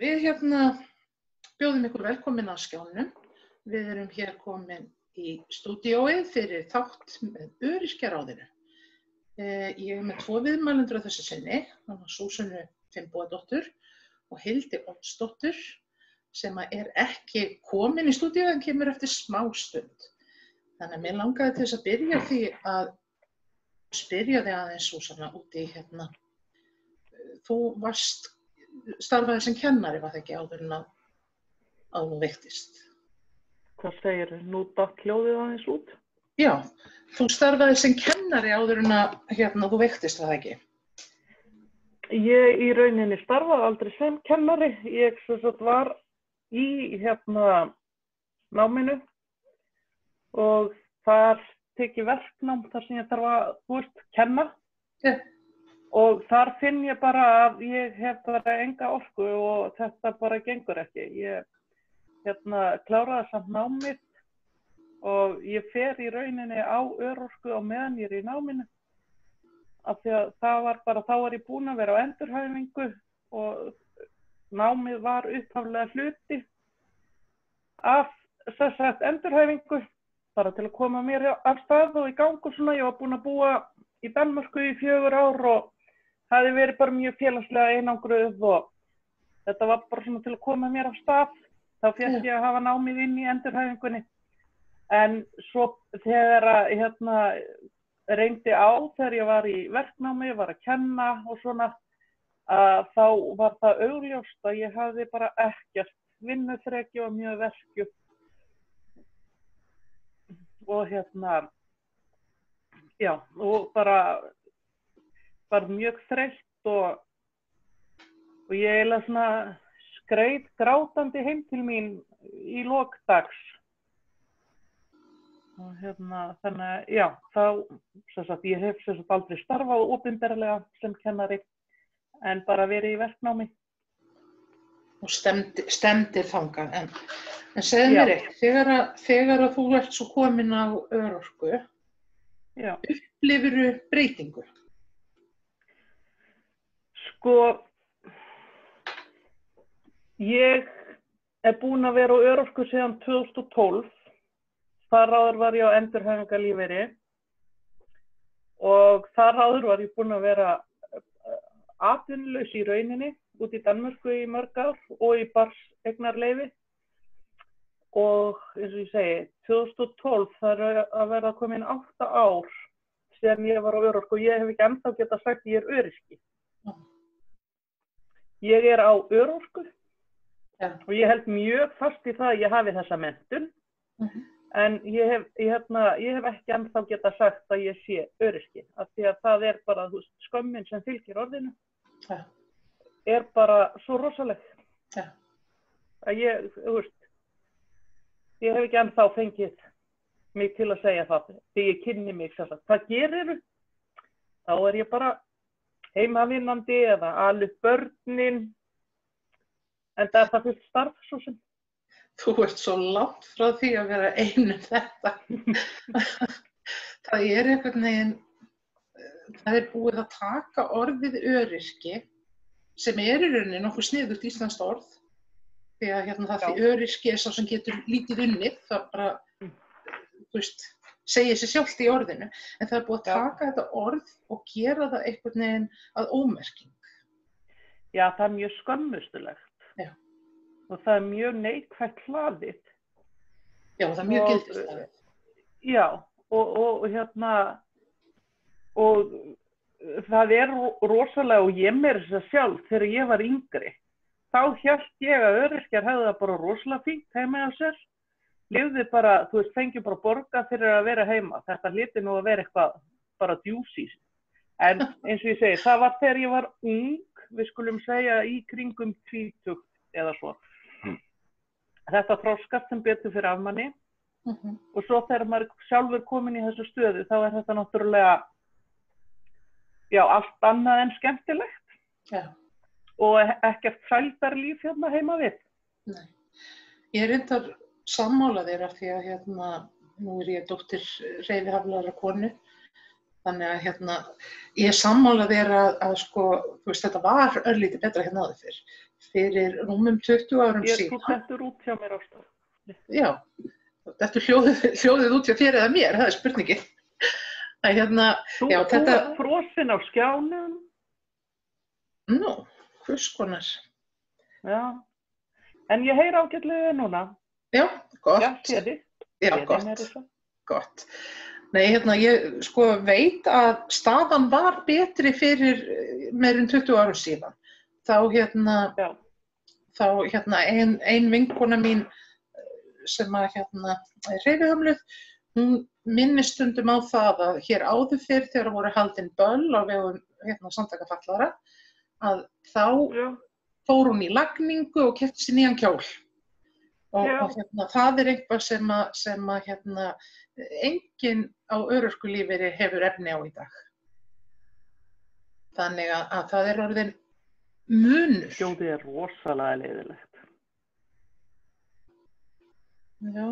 Við bjóðum ykkur velkomin að skjánum. Við erum hér komin í stúdíóið fyrir þátt með Öryrkjaráðinu. Ég er með 2 viðmælendur á þessu sinni, Súsönnu Finnbogadóttur og Hildi Oddsdóttur, sem er ekki komin í stúdíóið en kemur eftir smástund. Þannig að mér langaði til þess að byrja því að spyrja þig aðeins, Súsanna, út í þú starfaði sem kennari, var það ekki, áður en að þú veiktist? Hvað segirðu? Nú datt hljóðið aðeins út? Já, þú starfaði sem kennari áður en að þú veiktist, var það ekki? Ég í rauninni starfaði aldrei sem kennari. Ég var í náminu og þar tekið verknám þar sem ég þarf að, kenna. Yeah. Og þar finn ég bara að ég hef bara enga orku og þetta bara gengur ekki. Ég kláraði samt námið og ég fer í rauninni á örorku á meðan ég í náminu. Af því að þá var ég búin að vera á endurhæfingu og námið var upphaflega hluti af endurhæfingu, bara til að koma mér af stað og í gang og svona. Ég var búin að búa í Danmörku í 4 ár og hafði verið bara mjög félagslega einangruð og þetta var bara svona til að koma mér af stað. Þá fékk ég að hafa námið inn í endurhæfingunni. En svo þegar reyndi á, þegar ég var í verknámi, var að kenna og svona, þá var það augljóst að ég hafði bara ekkert vinnuþreki og mjög verkju. Og og bara mjög þreytt og ég eiginlega svona skreið grátandi heim til mín í lok dags. Og þannig að ég hef aldrei starfað opinberlega sem kennari en bara verið í verknámi. Og stemdir þangað. En segðu mér eitt, þegar að þú ert svo komin á örorku, upplifirðu breytingu? Ég er búin að vera á örorku síðan 2012. Þar áður var ég á endurhæfingarlífeyri og þar áður var ég búin að vera atvinnulaus í rauninni út í Danmörku í mörg ár og í barnseignarleyfi. Og eins og ég segi, 2012 þar að vera komin 8 ár síðan ég var á örorku og ég hef ekki ennþá getað sagt að ég er öryrki. Ég er á örorku og ég held mjög fast í það að ég hafi þessa menntun, en ég hef ekki ennþá getað sagt að ég sé öryrki, af því að það er bara, skömmin sem fylgir orðinu, er bara svo rosaleg. Að ég hef ekki ennþá fengið mig til að segja það, því ég kynni mig hvað gerirðu? Þá er ég bara heimavinnandi eða alveg börnin, en það er það fyrst starf svo sem. Þú ert svo langt frá því að vera einu þetta. Það er einhvern veginn, það er búið að taka orðið öryrki, sem er í rauninni nokkuð sniðugt íslenskt orð, því að það því öryrki er sá sem getur lítið unnið, það bara, segir sér sjálft í orðinu, en það er búið að taka þetta orð og gera það einhvern veginn að ómerking. Já, það er mjög skömmustulegt. Já. Og það er mjög neikvætt hlaðið. Já, það er mjög gildishlaðið. Já, og það er rosalega, og ég meira þess að sjálf, þegar ég var yngri, þá hélt ég að öryrkjar hefði það bara rosalega fínt heima á sér. Lifði bara, fengi bara borga fyrir að vera heima. Þetta hlyti nú að vera eitthvað bara djúsí. En eins og ég segi, það var þegar ég var ung, við skulum segja í kringum 20 eða svo. Þetta þroskast sem betur fyrir afmanni. Og svo þegar maður sjálfur komin í þessu stöðu, þá er þetta náttúrulega, allt annað en skemmtilegt. Já. Og ekkert sældarlíf heima við. Nei. Ég er reyndar sammála þér af því að nú er ég dóttir hreyfihaflaðrar konu Þannig að ég er sammála þér að sko, þú veist, þetta var örlítið betra hérna áður fyrr. Fyrir rúmum 20 árum Þú síðan. dettur út hjá mér Ásta. Já, þetta hljóðið út hjá þér eða mér, það er spurningin. Þú ert frosin á skjánum. Nú, hvers konar. Já, en ég heyri ágætlega núna. Já, gott. Já, séði. Já, gott. Nei, ég sko veit að staðan var betri fyrir meirinn 20 árum síðan. Þá ein vinkona mín sem að er hreyfihömluð, hún minnist stundum á það að hér áður fyrr þegar voru haldin böll á vegum samtaka fatlaðra, að þá fór hún í lagningu og keypti sér nýjan kjól. Og það er eitthvað sem enginn á örorkulífeyri hefur efni á í dag. Þannig að það er orðin munur. Hljóðið er rosalega leiðilegt. Já,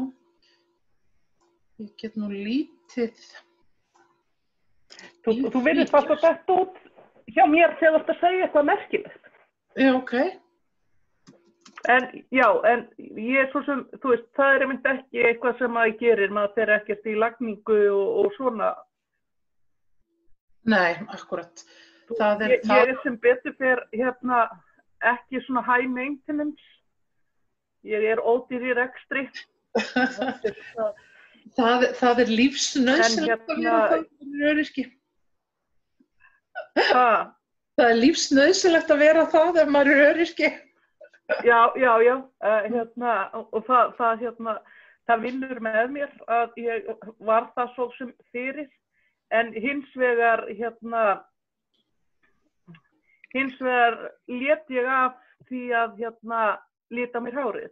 ég get nú lítið. Þú virðist alltaf þetta út hjá mér þegar þú ert að segja eitthvað merkilegt. Já, ok. En ég svo sem, þú veist, það er einmitt ekki eitthvað sem maður gerir, maður fer ekkert í lagningu og svona. Nei, akkurat. Ég er sem betur fer ekki svona high maintenance. Ég er ódýr í rekstri. Það er lífsnauðsynlegt að vera það fyrir öryrki. Það er lífsnauðsynlegt að vera það ef maður er öryrki. Já, og það vinnur með mér að ég var það svo sem fyrir, en hins vegar lét ég af því að lita mér hárið.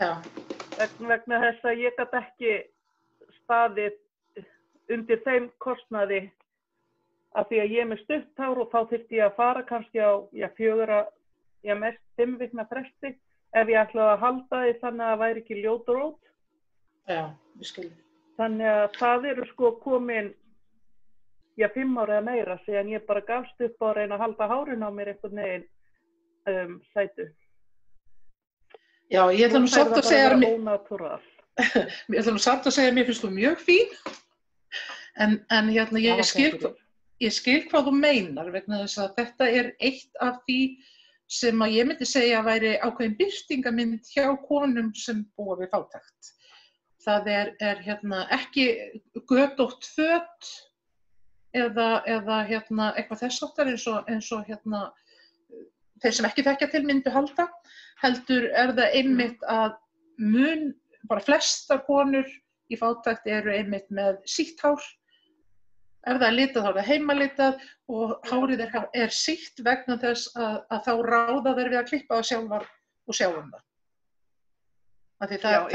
Já. Vegna þess að ég gat ekki staðið undir þeim kostnaði af því að ég er með stutt hár og þá þyrfti ég að fara kannski á mest 5 vikna fresti ef ég ætlaði að halda því þannig að það væri ekki ljót og rót. Já, ég skil. Þannig að það eru sko komin 5 ára eða meira síðan ég bara gafst upp á að reyna að halda hárin á mér einhvern veginn sætu. Já, ég ætla nú samt að segja Ég ætla nú samt að segja að mér finnst þú mjög fín. En ég skil hvað þú meinar vegna þess að þetta er eitt af því sem að ég myndi segja að væri ákveðin birtingarmynd hjá konum sem búa við fátækt. Það er ekki götótt föt eða eitthvað þess áttar eins og þeir sem ekki þekkja til myndu halda, heldur er það einmitt að bara flestar konur í fátækt eru einmitt með sítt hár. Ef það er litað þá er það heimalitað og hárið er sítt vegna þess að þá ráða þeir við að klippa það sjálfar og sjá það.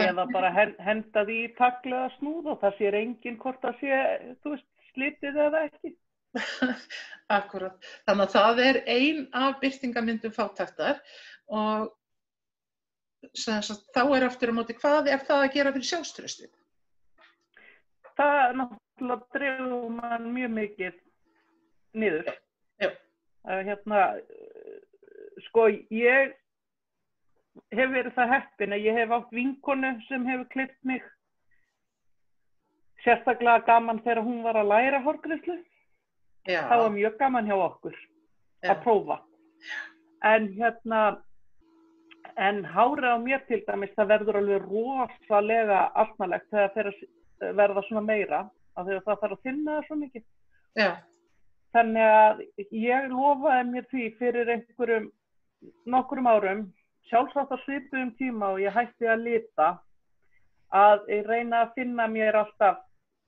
Eða bara henda því í taglega snúð og það sér enginn hvort það sé, þú veist, slitið eða ekki. Akkúrat. Þannig að það er ein af birtingarmyndum fátæktar og þá er aftur á móti hvað er það að gera fyrir sjálfstraustið? Það náttúrulega dregur mann mjög mikið niður. Já. Sko, ég hef verið það heppin að ég hef átt vinkonu sem hefur klippt mig. Sérstaklega gaman þegar hún var að læra hárgreiðslu. Já. Það var mjög gaman hjá okkur að prófa. En hárið á mér til dæmis, það verður alveg rosalega asnalegt þegar það fer að verða svona meira, af því að það þarf að þynna það svo mikið. Já. Þannig að ég lofaði mér því fyrir nokkrum árum, sjálfsagt á svipuðum tíma og ég hætti að lita, að ég reyna að finna mér alltaf,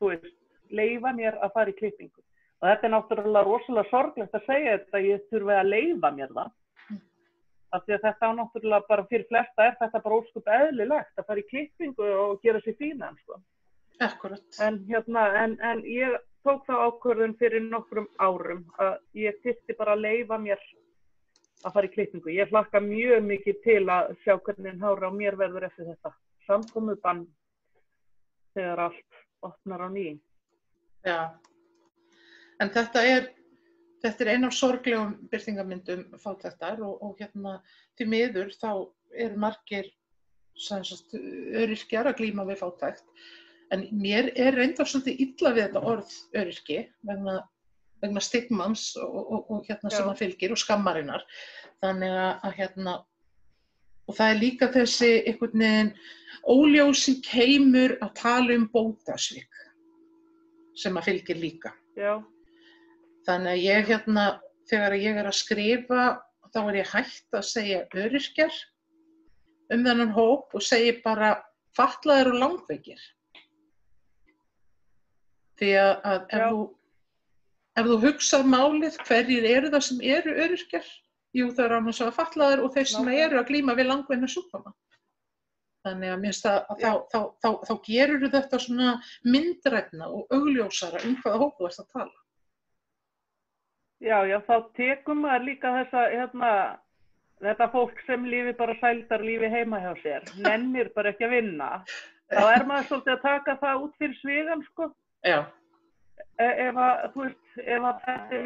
þú veist, leyfa mér að fara í klippingu. Og þetta er náttúrulega rosalega sorglegt að segja þetta, ég þurfi að leyfa mér það. Af því að þetta á náttúrulega bara fyrir flesta er þetta bara ósköp eðlilegt að fara í klippingu og gera sér fínan, sko. Akkurat. En ég tók þá ákvörðun fyrir nokkrum árum að ég þyrfti bara að leyfa mér að fara í klippingu. Ég hlakka mjög mikið til að sjá hvernig hárið á mér verður eftir þetta. Samkomubann þegar allt opnar á ný. Já. En þetta er ein af sorglegum birtingarmyndum fátæktar og því miður þá eru margir öryrkjar að glíma við fátækt. En mér er reyndar svolítið illa við þetta orð öryrki vegna stigmans og sem það fylgir og skammarinnar. Þannig að og það er líka þessi einhvern veginn óljósi keimur að tala bótasvik sem að fylgir líka. Já. Þannig að ég þegar ég er að skrifa, þá er ég hætt að segja öryrkjar þennan hóp og segi bara fatlaðir og langveikir. Því að ef þú hugsar málið, hverjir eru það sem eru öryrkjar? Jú, það eru annars vegar fatlaðir og þeir sem eru að glíma við langvinna sjúkdóma. Þannig að mér finnst að þá gerur þetta svona myndrænna og augljósara hvaða hóp þú ert að tala. Já, þá tekum maður líka þetta fólk sem lífi bara sældarlífi heima hjá sér, nennir bara ekki að vinna. Þá er maður svolítið að taka það út fyrir svigan, sko. Já. Ef að þetta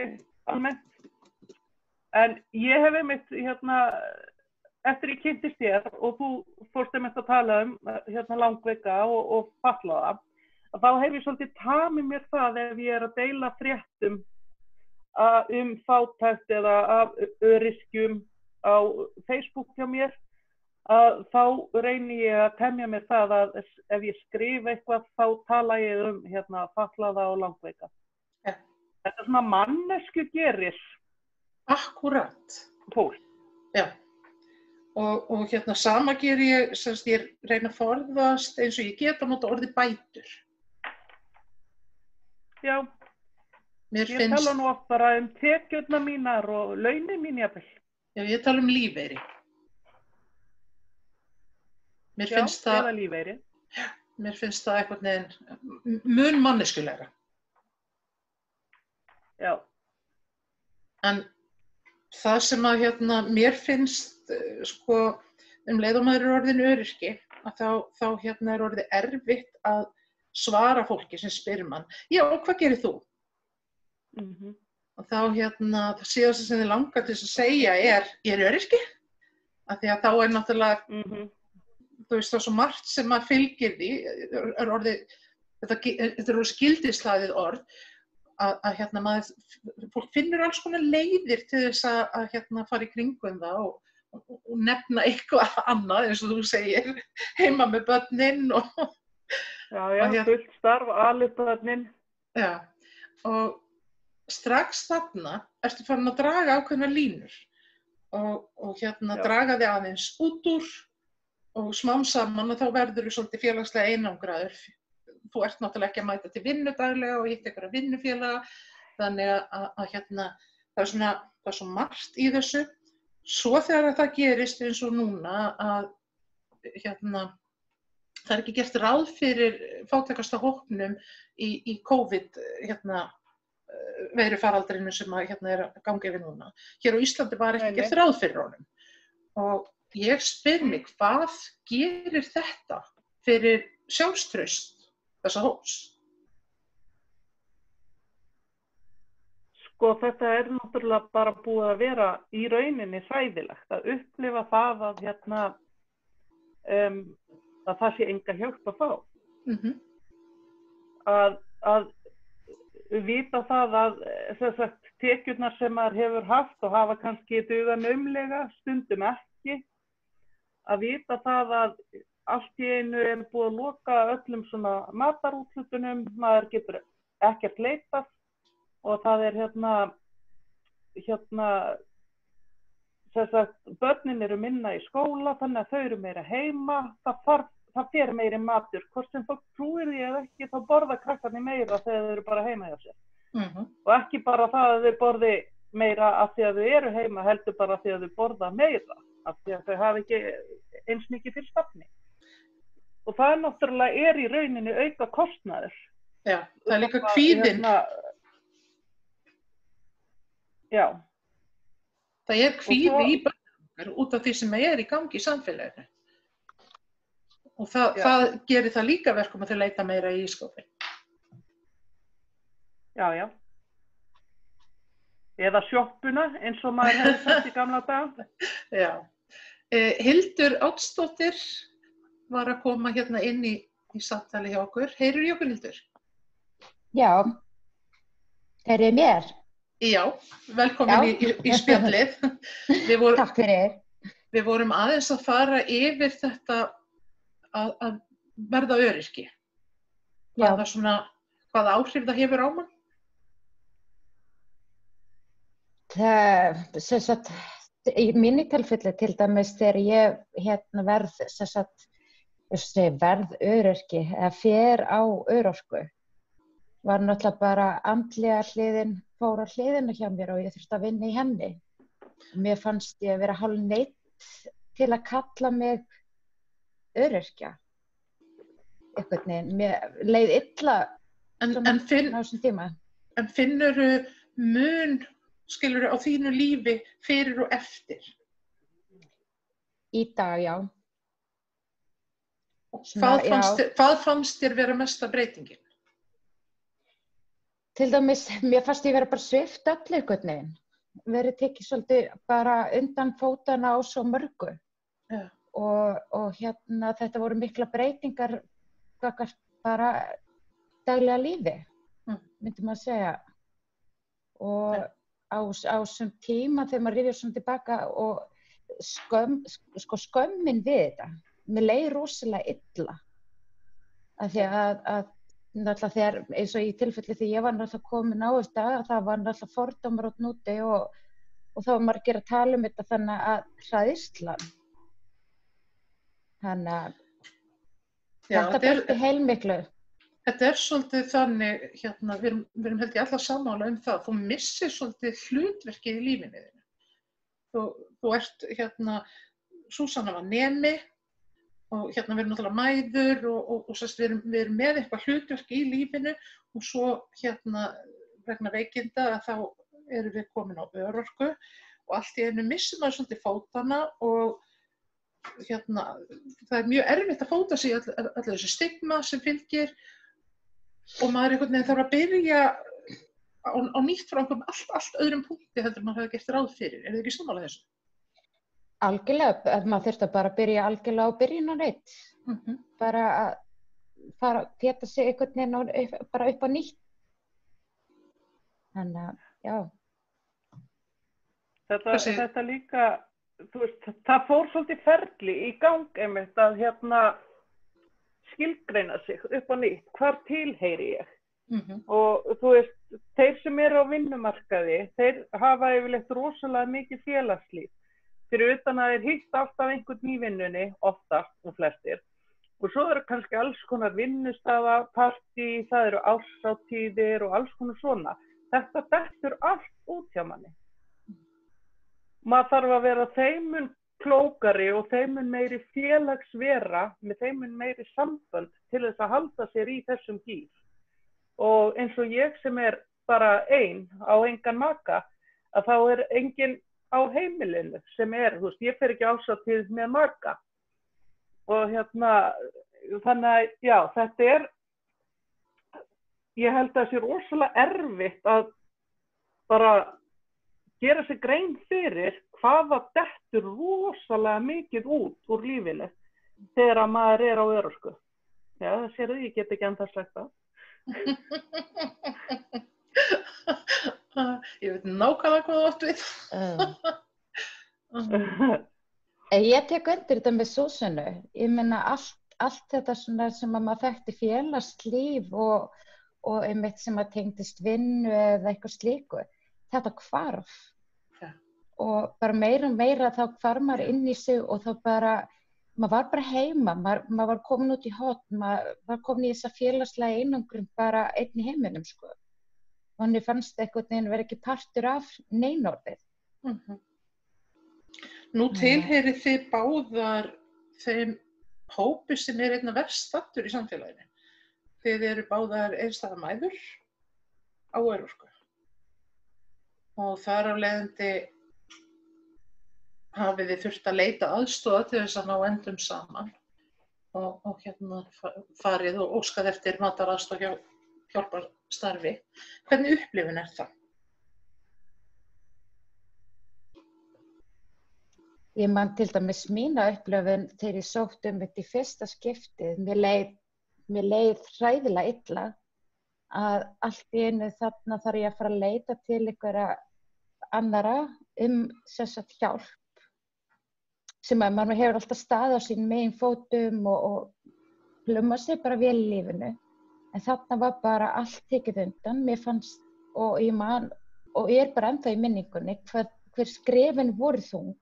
er almennt. En ég hef einmitt, eftir ég kynntist þér og þú fórst einmitt að tala langveika og fatlaða, þá hef ég svolítið tamið mér það ef ég er að deila fréttum fátækt eða af öryrkjum á Facebook hjá mér, þá reyni ég að temja mér það að ef ég skrifa eitthvað þá tala ég fatlaða og langveika. Ja. Þetta er svona mannesku gerir. Akkúrat. Fólk. Já. Og sama ger ég, ég reyna að forðast eins og ég get að nota orðið bætur. Já. Ég tala nú oft bara tekjurnar mínar og launin mín jafnvel. Já, ég tala lífeyri. Mér finnst það eða lífeyri. Mér finnst það einhvern veginn mun manneskulegra. Já. En það sem að mér finnst leið og maður er orðin öryrki, að þá er orðið erfitt að svara fólki sem spyr mann, já, og hvað gerir þú? Og þá það síðast sem þið langar til að segja ég er öryrki, af því að þá er náttúrulega, þú veist, það er svo margt sem maður fylgir því, þetta er skildislaðið orð, að fólk finnur alls konar leiðir til þess að fara í kringum það og nefna eitthvað annað, eins og þú segir, heima með börnin og fullt starf, alveg börnin. Já, og strax þarna ertu farin að draga ákveðnar línur og draga þig aðeins út úr og smám saman og þá verður þú svolítið félagslega einangraður. Þú ert náttúrulega ekki að mæta til vinnu daglega og hitta einhverja vinnufélaga, þannig að það er svo margt í þessu. Svo þegar það gerist eins og núna að það er ekki gert ráð fyrir fátækasta hópnum í COVID veirufaraldrinu sem er að gangi yfir núna. Hér á Íslandi var ekki gert ráð fyrir honum. Og ég spyr mig, hvað gerir þetta fyrir sjálfstraust þessa hóps? Sko, þetta er náttúrulega bara búið að vera í rauninni hræðilegt að upplifa það að það sé enga hjálp að fá. Að vita það að tekjurnar sem maður hefur haft og hafa kannski dugað naumlega, stundum ekki, að vita það að allt í einu er búið að loka öllum svona matarúthlutunum, maður getur ekkert leitað og það er börnin eru minna í skóla, þannig að þau eru meira heima, það fer meiri matur, hvort sem fólk trúir því eða ekki, þá borða krakkarnir meira þegar þau eru bara heima hjá sér. Og ekki bara það að þau borði meira af því að þau eru heima, heldur bara af því að þau borða meira, af því að þau hafa ekki eins mikið til stafni. Og það náttúrulega í rauninni auka kostnaður. Já, það er líka kvíðinn. Já. Það er kvíði í börnum út af því sem í gangi í samfélaginu. Og það gerir það líka verkum að þau leita meira í ísskápinn. Já. Eða sjoppuna, eins og maður hefði sagt í gamla daga. Já. Hildur Oddsdóttir var að koma hérna inn í samtali hjá okkur. Heyrir í okkur, Hildur? Já, heyrið mér? Já, velkomin í spjallið. Takk fyrir. Við vorum aðeins að fara yfir þetta að verða öryrki. Hvaða áhrif það hefur á mann? Í minni tilfelli til dæmis þegar ég verð öryrki eða fer á örorku var náttúrulega bara andlega hliðin fór á hliðina hjá mér og ég þurfti að vinna í henni. Mér fannst ég að vera hálfneitt til að kalla mig öryrkja. Einhvern veginn, mér leið illa á þessum tíma. En finnurðu mun, skilurðu, á þínu lífi fyrir og eftir? Í dag, já. Hvað fannst þér vera mesta breytingin? Til dæmis, mér fannst ég vera bara svipt öll einhvern veginn. Verið tekið svolítið bara undan fótana á svo mörgu. Ja. Og þetta voru mikla breytingar bara daglega lífi, myndi maður segja. Og á þessum tíma þegar maður rifjar svona tilbaka og skömmin við þetta. Mér leið rosalega illa. Af því að náttúrulega þegar, eins og í tilfelli því ég var náttúrulega komin á þetta, það var náttúrulega fordómar út núti og þá var margir að tala um þetta þannig að hræðslan. Þannig að þetta breytti heilmiklu. Þetta svolítið þannig, við erum held ég alla sammála um það, þú missir svolítið hlutverkið í lífinu þínu. Þú ert, Súsanna var nemi, og við erum náttúrulega mæður og við erum með eitthvað hlutverk í lífinu og svo vegna veikinda að þá erum við komin á örorku og allt í einu missum maður svolítið fótana og það mjög erfitt að fóta sig allir þessi stigma sem fylgir og maður einhvern veginn þarf að byrja á nýtt frá einhverjum allt öðrum punkti heldur maður hefði gert ráð fyrir. Er þið ekki sammála þessu? Algjörlega, maður þurfti bara að byrja algjörlega á byrjunarreit. Bara að fara að feta sig einhvern veginn bara upp á nýtt. Þannig að, já. Þetta líka, þú veist, það fór svolítið ferli í gang einmitt að skilgreina sig upp á nýtt. Hvar tilheyri ég? Og þú veist, þeir sem eru á vinnumarkaði, þeir hafa yfirleitt rosalega mikið félagslíf. Fyrir utan að þeir hitt alltaf einhvern í vinnunni, oftast og flestir. Og svo eru kannski alls konar vinnustaða, partí, það eru árshátíðir og alls konar svona. Þetta dettur allt út hjá manni. Maður þarf að vera þeimun klókari og þeimun meiri félagsvera með þeimun meiri sambönd til þess að halda sér í þessum gír. Og eins og ég sem er bara ein á engan maka, að þá er engin á heimilinu sem þú veist, ég fer ekki árshátíð með maka. Og þannig að, já, þetta ég held að það sé rosalega erfitt að bara gera sig grein fyrir hvaða dettur rosalega mikið út úr lífinu þegar að maður er á örorku. Já, það sér ég get ekki ennþá sagt það. Ég veit nákvæmlega hvað þú átt við. Ég tek undir þetta með Súsönnu. Ég meina allt þetta svona sem að maður þekkti félagslíf og einmitt sem að tengdist vinnu eða eitthvað slíku. Þetta hvarf. Og bara meira og meira þá hvarf maður inn í sig og þá bara, maður var bara heima, maður var komin út í horn, maður var komin í þessa félagslega einangrun bara einn í heiminum, sko. Og henni fannst einhvern veginn vera ekki partur af neinorðið. Nú tilheyrið þið báðar þeim hópi sem er einna verst staddur í samfélaginu. Þið eru báðar einstæðar mæður á örorku. Og þar af leiðandi hafið þið þurft að leita aðstoða til þess að ná endum saman og farið og óskað eftir mataraðstoð hjá hjálparstarfi. Hvernig upplifun það? Ég man til dæmis mína upplifun þegar ég sótti þetta í fyrsta skiptið. Mér leið hræðilega illa að allt í einu þarna þarf ég að fara að leita til einhverja annara sem sagt hjálp sem að maður hefur alltaf staðið á sínum megin fótum og pluma sig bara vel í lífinu. En þarna var bara allt tekið undan. Mér fannst, og ég man, og ég bara ennþá í minningunni, hver skrefin voru þung.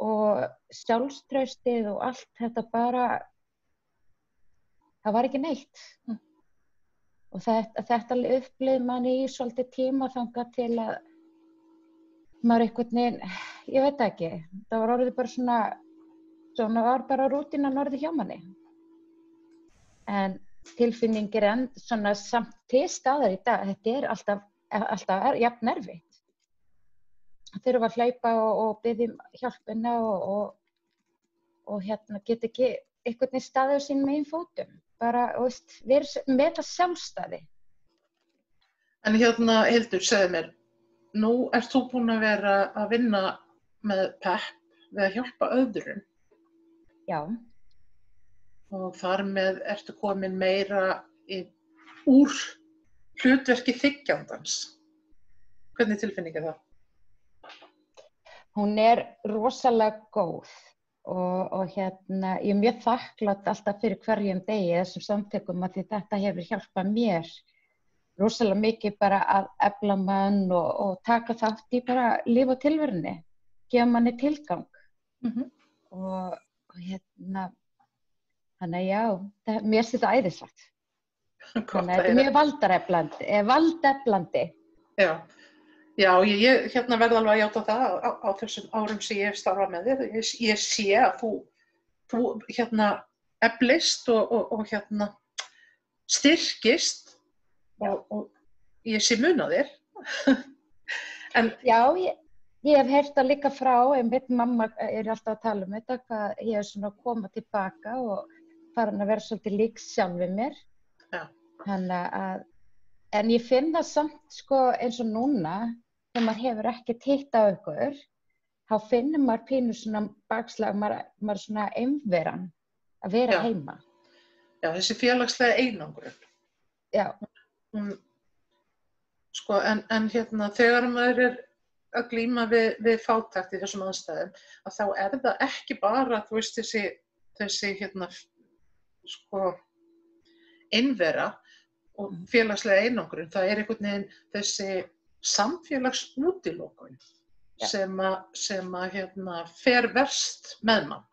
Og sjálfstraustið og allt þetta bara, það var ekki neitt. Og þetta upplifði manni í svolítið tíma þangað til að maður einhvern veginn, ég veit ekki, það var orðið bara svona var bara rútínan orðið hjá manni. En tilfinningin enn svona samt til staðar í dag, þetta alltaf jafn erfitt. Þurfa að hlaupa og biðja hjálpina og get ekki einhvern veginn staðið á sínum megin fótum. Bara, verið með það sjálfstæði. En Hildur, segðu mér, nú ert þú búin að vera að vinna með PEP við að hjálpa öðrum. Já. Og þar með ertu komin meira úr hlutverki þiggjandans. Hvernig tilfinning það? Hún rosalega góð og ég mjög þakklát alltaf fyrir hverjum degi þessum samtökum að því þetta hefur hjálpað mér rosalega mikið bara að efla mann og taka þátt í bara líf og tilverunni, gefa manni tilgang. Og þannig að já, mér finnst þetta æðislegt. Þannig að þetta mjög valdeflandi. Já, ég verð alveg að játa það á þessum árum sem ég hef starfað með þér. Ég sé að þú eflist og styrkist og ég sé mun á þér. Já, ég hef heyrt það líka frá, einmitt mamma alltaf að tala þetta, hvað ég hef svona koma tilbaka og farin að vera svolítið lík sjálf við mér. Já. En ég finn það samt eins og núna, þegar maður hefur ekkert hitt á ykkur, þá finnur maður pínu svona bakslag, maður svona einveran að vera heima. Já, þessi félagslega einangrun. Já. En þegar maður að glíma við fátækt í þessum aðstæðum, að þá það ekki bara, þessi einvera og félagslega einangrun, það einhvern veginn þessi samfélagsútilokun sem fer verst með mann.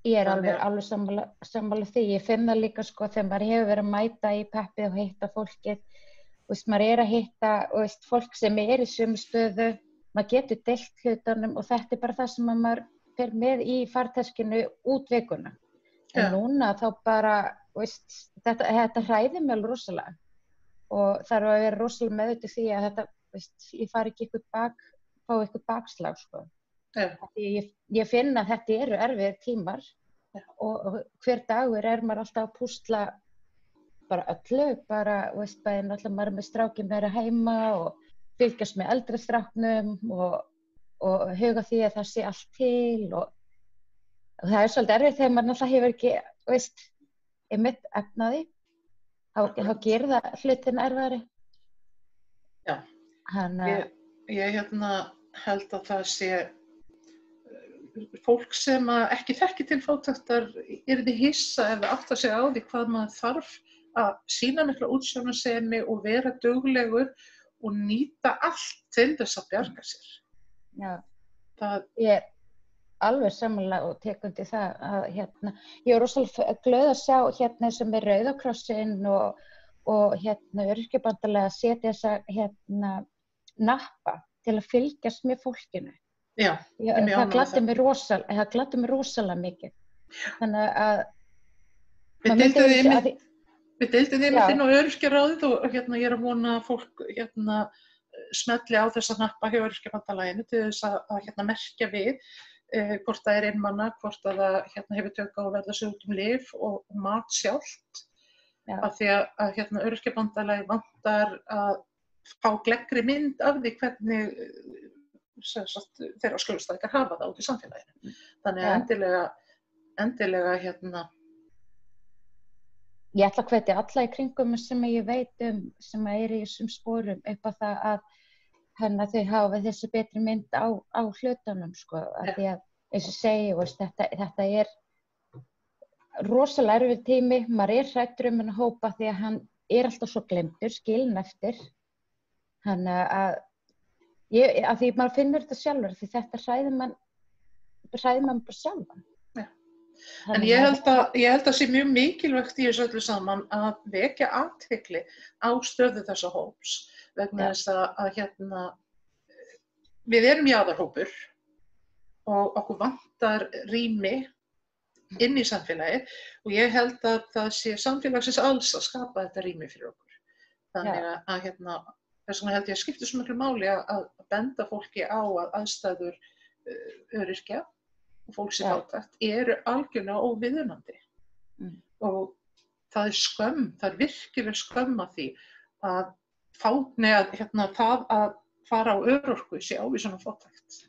Ég alveg sammála því. Ég finn það líka þegar maður hefur verið að mæta í peppið og hitta fólkið. Maður að hitta fólk sem í sömu stöðu, maður getur deilt hlutunum og þetta bara það sem maður fer með í farteskinu út vikuna. En núna þá bara, þetta hræðir mig alveg rosalega. Og þarf að vera rosalega meðvituð því að þetta, ég fari ekki fá eitthvað bakslag, Því ég finn að þetta eru erfiðir tímar og hver dagur maður alltaf að púsla bara öllu, bæði náttúrulega maður með strákinn vera heima og fylgjast með eldri stráknum og huga því að það sé allt til og það svolítið erfið þegar maður náttúrulega hefur ekki, einmitt efnaði. Þá gerir það hlutin erfiðari. Já, ég held að það sé fólk sem ekki þekki til fátæktar yrði hissa ef það áttar sig á því hvað maður þarf að sýna mikla útsjónarsemi og vera duglegur og nýta allt til þess að bjarga sér. Já, ég alveg sammála og tek undir það að ég rosalega glöð að sjá sem Rauða krossinn og Öryrkjabandalag að setja þessa nappa til að fylgjast með fólkinu. Já, það gladdi mig rosalega mikið. Þannig að við deildum því með þinn og Öryrkjaráðið og ég að vona að fólk smelli á þessa nappa hjá Öryrkjabandalaginu til þess að merkja við hvort það einmana, hvort það hefur tök á að verða sig út lyf og mat sjálft. af því að hérna Öryrkjabandalagið vantar að fá gleggri mynd af því hvernig þeirra skjólstæðingar hafa það út í samfélaginu. Þannig að endilega hérna. Ég ætla að hvetja alla í kringum sem ég veit sem eru í þessum sporum upp á það að þau hafa þessi betri mynd á hlutunum, sko, af því að eins og segi, þetta er rosalega erfið tími, maður hræddur þennan hópa því að hann alltaf svo gleymdur, skilinn eftir. Þannig að því maður finnur þetta sjálfur, því þetta hræðir mann bara sjálfan. En ég held að sé mjög mikilvægt í þessu öllu saman að vekja athygli á stöðu þessa hóps vegna þess að hérna við erum jaðarhópur og okkur vantar rými inn í samfélagið og ég held að það sé samfélagsins alls að skapa þetta rými fyrir okkur. Þannig að hérna þess vegna held ég að skipta svo miklu máli að benda fólki á að aðstæður öryrkja og fólk sem fátækt eru algjörlega óviðunandi. Og það er skömm, það er virkileg skömm að því að það að fara á örorku sé ávísun á fátækt.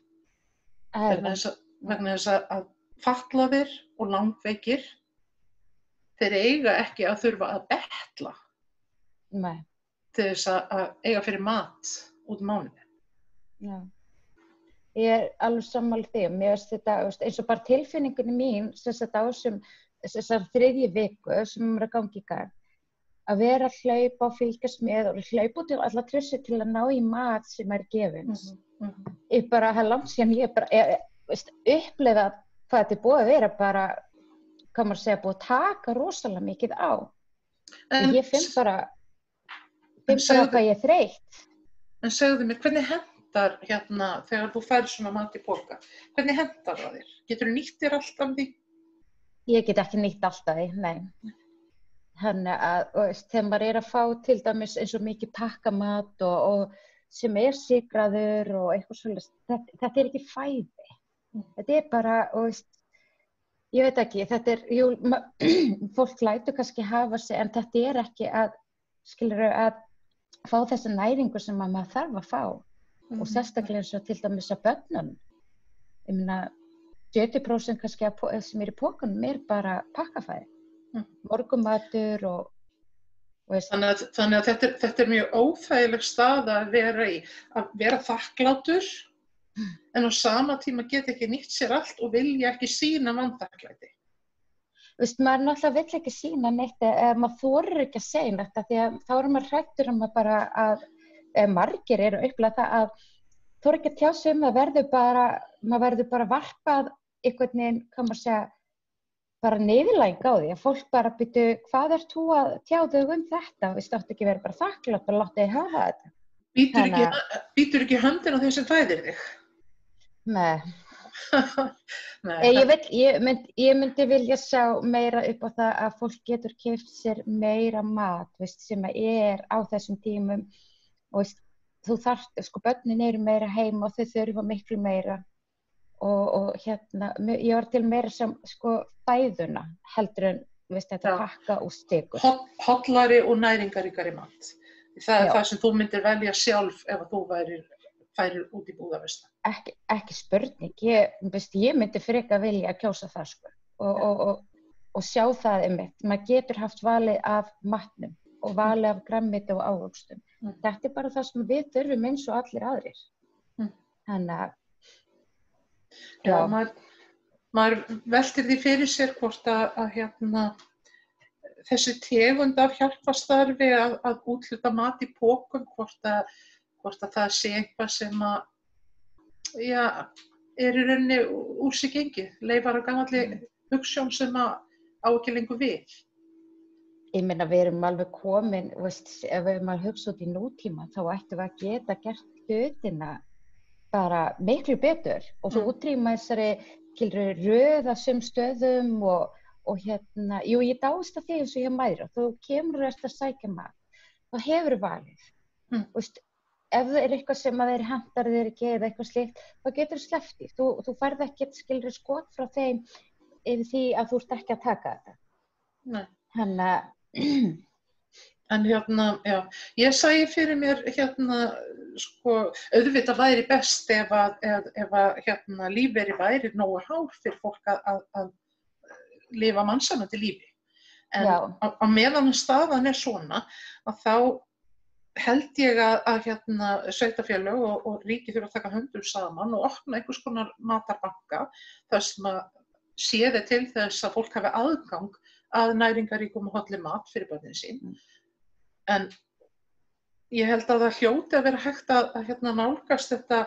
Vegna þess að fatlaðir og langveikir, þeir eiga ekki að þurfa að betla til þess að eiga fyrir mat út mánuði. Já. Ég alveg sammála því. Mér finnst þetta, eins og bara tilfinningunni mín, sem sagt á þessar 3. viku sem að gangi í gang, að vera að hlaupa og fylgjast með og hlaupa út í alla trussi til að ná í mat sem gefins. Ég bara, það langt síðan ég bara, uppleiða hvað þetta búið að vera bara, hvað maður segja, búið að taka rosalega mikið á. Ég finn bara hvað ég þreytt. En segðu mér, hvernig hentar hérna þegar þú færð svona mat í poka? Hvernig hentar það þér? Geturðu nýtt þér alltaf því? Ég get ekki nýtt alltaf því, nei. Þannig að þegar maður að fá til dæmis eins og mikið pakkamat og sem sykraður og eitthvað svolítið, þetta ekki fæði. Þetta bara, ég veit ekki, þetta fólk lætur kannski hafa sig, en þetta ekki að, skilurðu, að fá þessa næringu sem maður þarf að fá. Og sérstaklega eins og til dæmis að börnunum. Ég meina, 70% kannski sem í pokanum bara pakkafæði. Morgunmatur og Þannig að þetta mjög óþægileg staða að vera í, að vera þakklátur en á sama tíma geta ekki nýtt sér allt og vilja ekki sýna vanþakklæti. Maður náttúrulega vill ekki sýna neitt, maður þorir ekki að segja þetta því að þá maður hræddur maður bara að margir eru upplega það að þorir ekki að tjá sig maður verður bara varpað einhvern veginn, hvað maður segja, bara niðurlæging á því að fólk bara byrju, hvað þú að tjá þau þetta? Áttu ekki verið bara þakklátt og láta þig hafa þetta? Býtur ekki höndin á þeim sem fæðir þig? Nei. Ég myndi vilja sjá meira upp á það að fólk getur keypt sér meira mat, sem á þessum tímum og þú þarft, börnin eru meira heima og þau þurfa miklu meira og hérna, ég var til meira sem fæðuna heldur en þetta pakka og stekur. Hollari og næringaríkari mat. Það er það sem þú myndir velja sjálf ef þú færir út í búðaversla. Ekki spurning. Ég myndi frekar vilja að kjósa það og sjá það einmitt. Maður getur haft valið af matnum og valið af grænmeti og ávöxtum. Þetta er bara það sem við þurfum eins og allir aðrir. Þannig að maður veltir því fyrir sér hvort að hérna, þessi tegund af hjálparstarfi að úthluta mat í pokum, hvort að það sé eitthvað sem er í rauninni úr sig gengið, leifar af gamalli hugsjón sem á ekki lengur við. Ég meina, við erum alveg komin, ef maður hugsa út í nútíma, þá ættum við að geta gert hlutina bara miklu betur og svo útrýma þessari röð af sum stöðum og hérna, ég dáist að því eins og ég mæðra, þú kemur eftir að sækja mat, þá hefur valið. Ef það er eitthvað sem að þeir hentar þér ekki eða eitthvað slíkt, þá getur þú sleppt því. Þú færð ekkert skot frá þeim yfir því að þú ert ekki að taka þetta. Nei. Þannig En já, ég sæi fyrir mér sko, auðvitað væri best ef að lífeyrir væri nógu hár fyrir fólk að lifa mannsæmandi lífi. En á meðan staðan svona, að þá held ég að sveitarfélög og ríki þurfa að taka höndum saman og opna einhvers konar matarbanka þar sem að séði til þess að fólk hafi aðgang að næringaríkum og hollum mat fyrir börnin sín. En ég held að það hljóti að vera hægt að nálgast þetta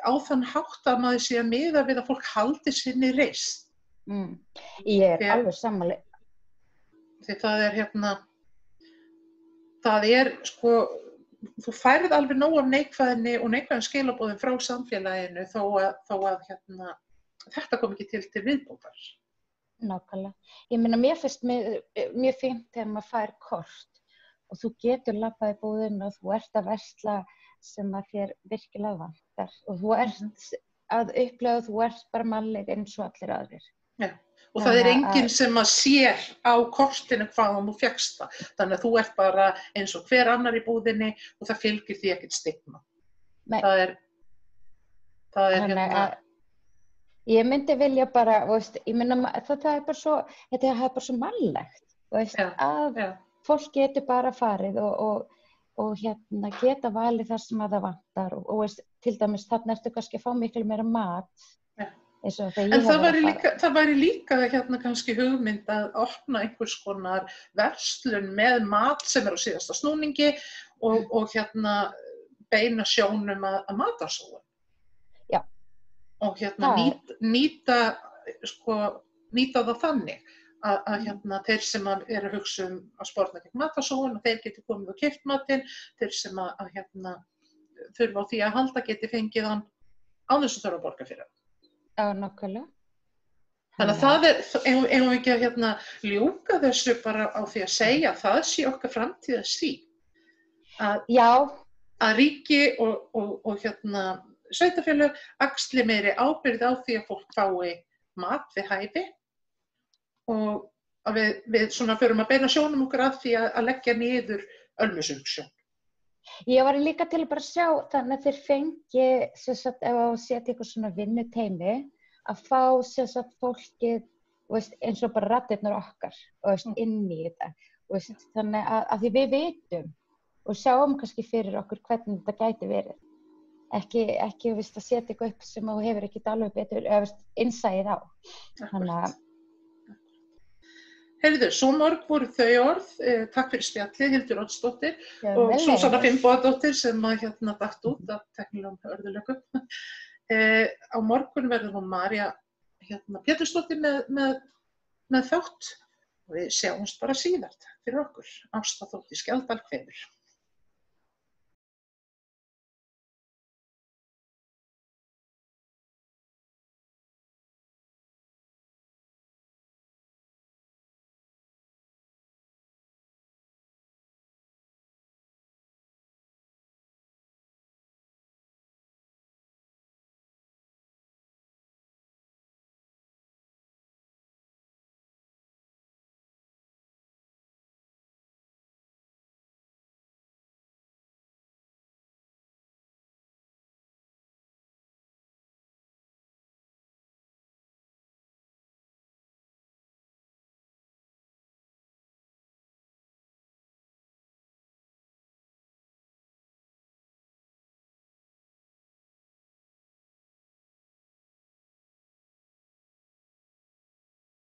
á þann hátt að maður sé að miða við að fólk haldi sinni reisn. Ég alveg sammála. Því það sko, þú færð alveg nóg af neikvæðinni og neikvæðin skilaboðum frá samfélaginu þó að þetta kom ekki til viðbótar. Nákvæmlega. Ég meina, mér finnst mjög fínt þegar maður fær kort og þú getur labbað í búðina og þú ert að versla sem að þér virkilega vantar og þú ert að upplega, þú ert bara mannleg eins og allir aðrir. Já. Og það enginn sem að sér á kortinu hvaðan þú fékkst það. Þannig að þú ert bara eins og hver annar í búðinni og það fylgir því ekkert stigma. Ég myndi vilja bara, ég meina, það er bara svo, þetta er bara svo mannlegt, að fólk getur bara farið og geta valið það sem að það vantar og til dæmis þarna ertu kannski að fá miklu meira mat. En það væri líka kannski hugmynd að opna einhvers konar verslun með mat sem á síðasta snúningi og beina sjónum að matarsóun. Já. Og nýta það þannig að þeir sem eru að hugsa að sporna gegn matarsóun og þeir geti komið og keypt matinn, þeir sem að þurfa á því að halda geti fengið hann án þess að þurfa að borga fyrir hann. Já, nákvæmlega. Þannig að það eigum við ekki að ljúka þessu bara á því að segja að það sé okkar framtíðarsýn. Að ríki og sveitarfélög axli meiri ábyrgð á því að fólk fái mat við hæfi og að við svona förum að beina sjónum okkur að því að leggja niður ölmusuhugsjón. Ég var líka til að bara sjá þannig að þeir fengi ef að setja eitthvað svona vinnuteymi að fá fólkið eins og bara raddirnar okkar inn í þetta. Þannig að því við vitum og sjáum kannski fyrir okkur hvernig þetta gæti verið. Ekki að setja eitthvað upp sem þú hefur ekki alveg betur innsæið á. Þannig að Heyrðu, svo mörg voru þau orð. Takk fyrir spjallið, Hildur Oddsdóttir og Súsanna Finnbogadóttir sem datt út af teknilegum örðuleikum. Á morgun verður hún María Pétursdóttir með þátt og við sjáumst bara síðar. Takk fyrir okkur. Ásta Þórdís Skjaldal kveður.